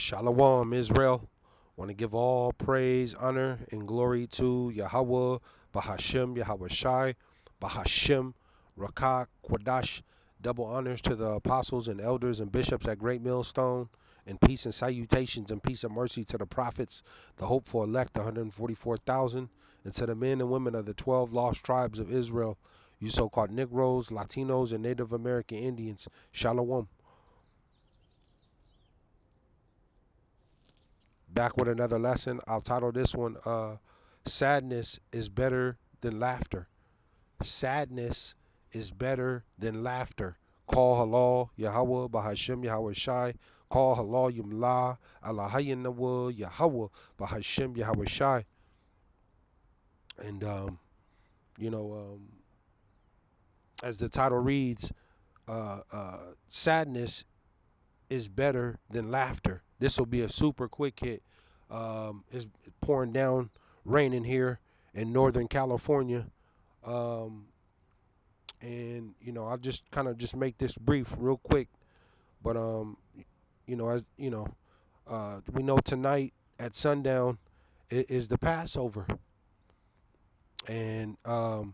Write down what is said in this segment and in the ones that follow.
Shalom, Israel. Want to give all praise, honor, and glory to Yahawah, BAHASHAM, YAHAWAHSHI, BAHASHAM, Rakah, Quadash. Double honors to the apostles and elders and bishops at Great Millstone, and peace and salutations and peace and mercy to the prophets, the hopeful elect, the 144,000, and to the men and women of the 12 lost tribes of Israel, you so-called Negroes, Latinos, and Native American Indians. Shalom. Back with another lesson. I'll title this one, Sadness is Better Than Laughter. Sadness is better than laughter. Call halal, Yahawah, BAHASHAM, YAHAWAHSHI. Call halal, Yumla, Allahayanawa, Yahawah, BAHASHAM, YAHAWAHSHI. And, you know, as the title reads, sadness is better than laughter. This will be a super quick hit. It's pouring down, raining here in Northern California. Um, and I'll just kind of just make this brief real quick. But as we know tonight at sundown is the Passover. And the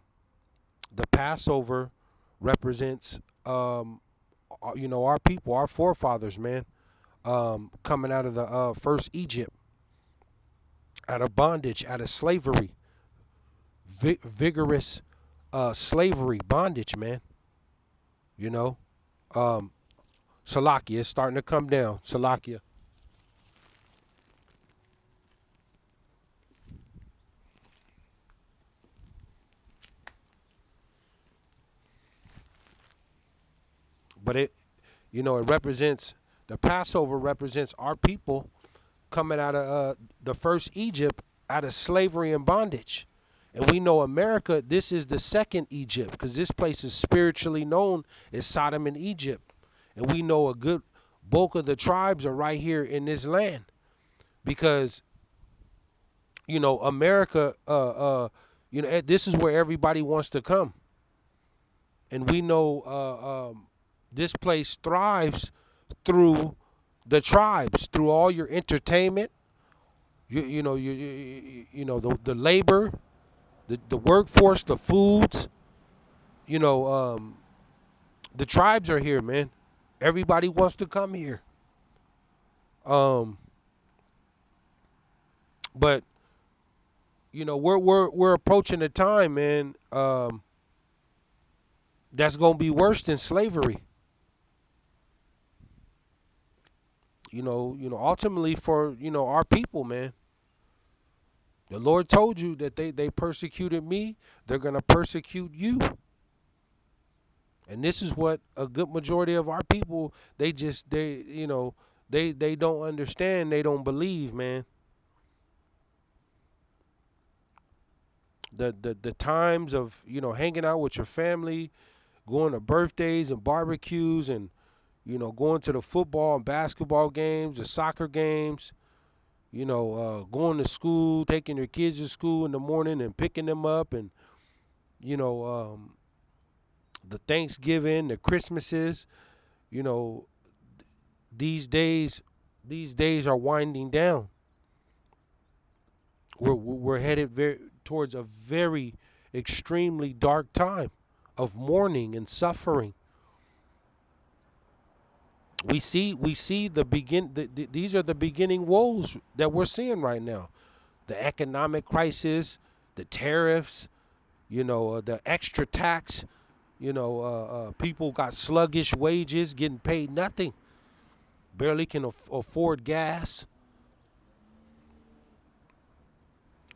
Passover represents our people, our forefathers, man, coming out of the first Egypt, out of bondage, out of slavery, vigorous slavery, bondage, man. You know, um, Salakia is starting to come down. Salakia. But it represents, the Passover represents our people coming out of the first Egypt, out of slavery and bondage. And we know America, this is the second Egypt, because this place is spiritually known as Sodom and Egypt. And we know a good bulk of the tribes are right here in this land, because America, this is where everybody wants to come. And we know this place thrives through the tribes, through all your entertainment, the labor, the workforce, the foods. You know, the tribes are here, man. Everybody wants to come here. Um, but we're approaching a time, man. That's gonna be worse than slavery. Ultimately for our people, man. The Lord told you that they persecuted me, they're gonna persecute you. And this is what a good majority of our people, they don't understand, they don't believe, man. The times of hanging out with your family, going to birthdays and barbecues, and going to the football and basketball games, the soccer games, going to school, taking your kids to school in the morning and picking them up, and you know the Thanksgiving, the Christmases, you know these days are winding down. We're headed towards a very extremely dark time of mourning and suffering. We see these are the beginning woes that we're seeing right now. The economic crisis, the tariffs, the extra tax. People got sluggish wages, getting paid nothing, barely can afford gas.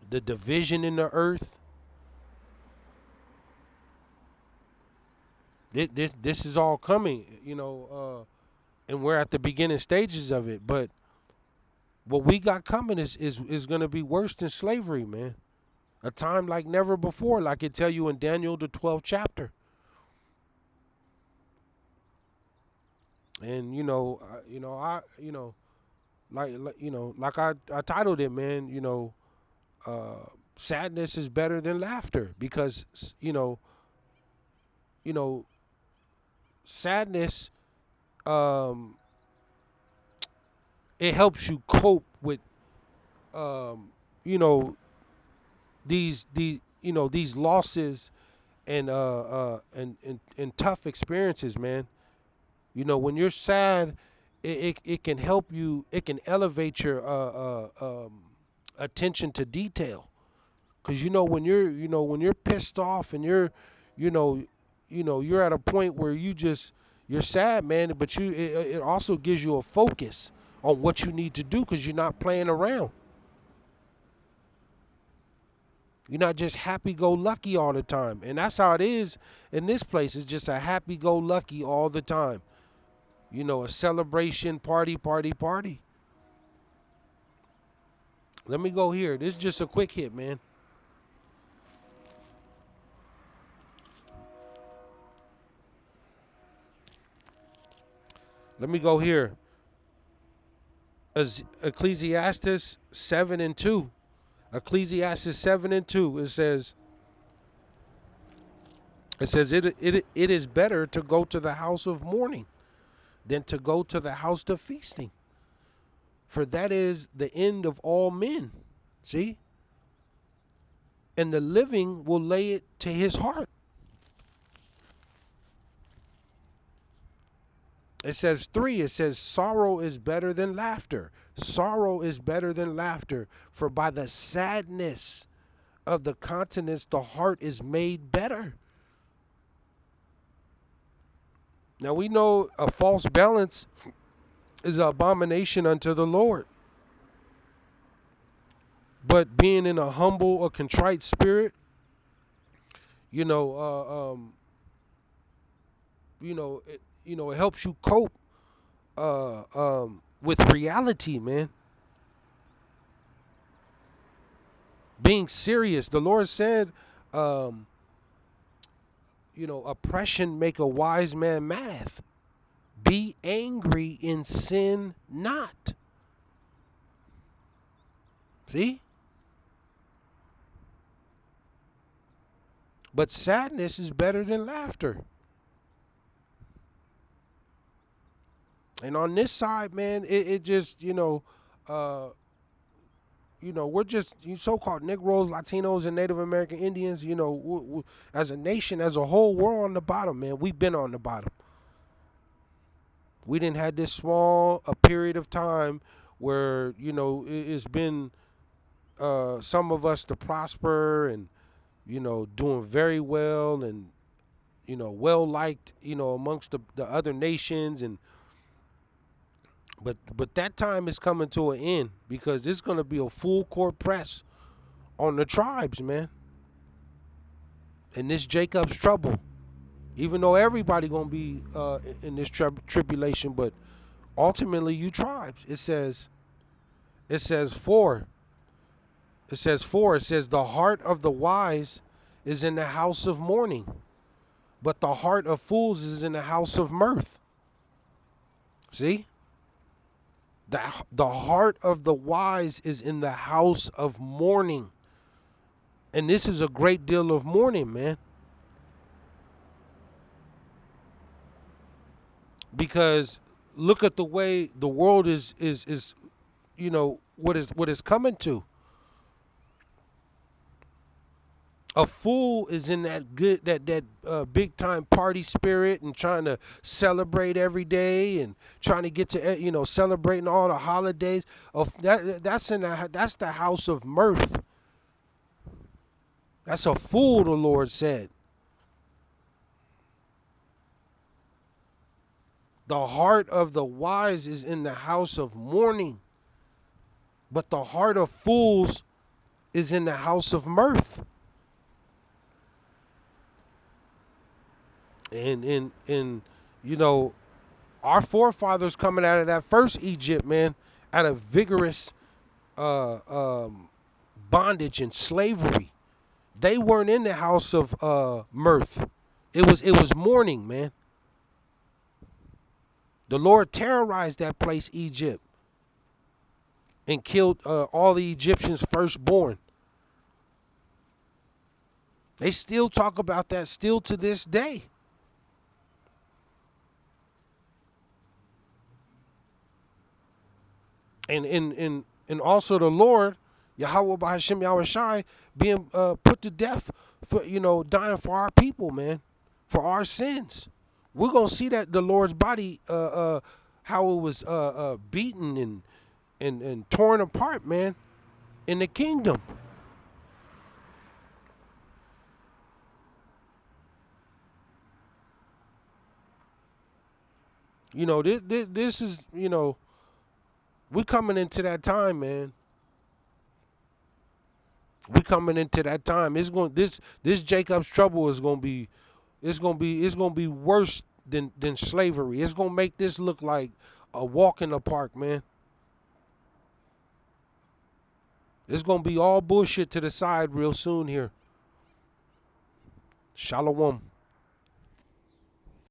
The division in the earth. This is all coming, and we're at the beginning stages of it. But what we got coming is going to be worse than slavery, man. A time like never before, like it tell you in Daniel the 12th chapter. And like I titled it, man. Uh, Sadness is better than laughter, because you know, sadness um, it helps you cope with um, you know, these losses and tough experiences, man. You know, when you're sad, it can help you. It can elevate your attention to detail. Cause when you're pissed off and you know, you're at a point where you're sad, man. But it also gives you a focus on what you need to do, cause you're not playing around. You're not just happy-go-lucky all the time, and that's how it is in this place. It's just a happy-go-lucky all the time. You know, a celebration, party, party, party. Let me go here. This is just a quick hit, man. Let me go here. Ecclesiastes 7:2. Ecclesiastes 7:2. It is better to go to the house of mourning than to go to the house of feasting. For that is the end of all men. See? And the living will lay it to his heart. It says 3, it says sorrow is better than laughter. Sorrow is better than laughter, for by the sadness of the countenance the heart is made better. Now we know a false balance is an abomination unto the Lord. But being in a humble, a contrite spirit, you know, it helps you cope with reality, man. Being serious. The Lord said, oppression make a wise man mad. Be angry and sin not. See? But sadness is better than laughter. And on this side, man, it just, we're just so-called Negroes, Latinos, and Native American Indians. As a nation, as a whole, we're on the bottom, man. We've been on the bottom. We didn't have this small a period of time where it's been some of us to prosper and doing very well and well liked amongst the other nations but that time is coming to an end because there's going to be a full court press on the tribes, man. And this Jacob's trouble, even though everybody going to be in this tribulation, but ultimately you tribes. It says 4. It says the heart of the wise is in the house of mourning, but the heart of fools is in the house of mirth. See? The heart of the wise is in the house of mourning. And this is a great deal of mourning, man. Because look at the way the world is what is coming to. A fool is in that big time party spirit and trying to celebrate every day and trying to get to celebrating all the holidays. That's the house of mirth. That's a fool, the Lord said. The heart of the wise is in the house of mourning, but the heart of fools is in the house of mirth. And our forefathers coming out of that first Egypt, man, out of vigorous bondage and slavery, they weren't in the house of mirth. It was mourning, man. The Lord terrorized that place, Egypt, and killed all the Egyptians' firstborn. They still talk about that still to this day. And also the Lord, Yahawah BAHASHAM YAHAWAHSHI, being put to death for, dying for our people, man, for our sins. We're gonna see that the Lord's body, how it was beaten and torn apart, man, in the kingdom. This is, we coming into that time, man. We coming into that time. It's going this Jacob's trouble is gonna be, it's gonna be worse than slavery. It's gonna make this look like a walk in the park, man. It's gonna be all bullshit to the side real soon here. Shalom.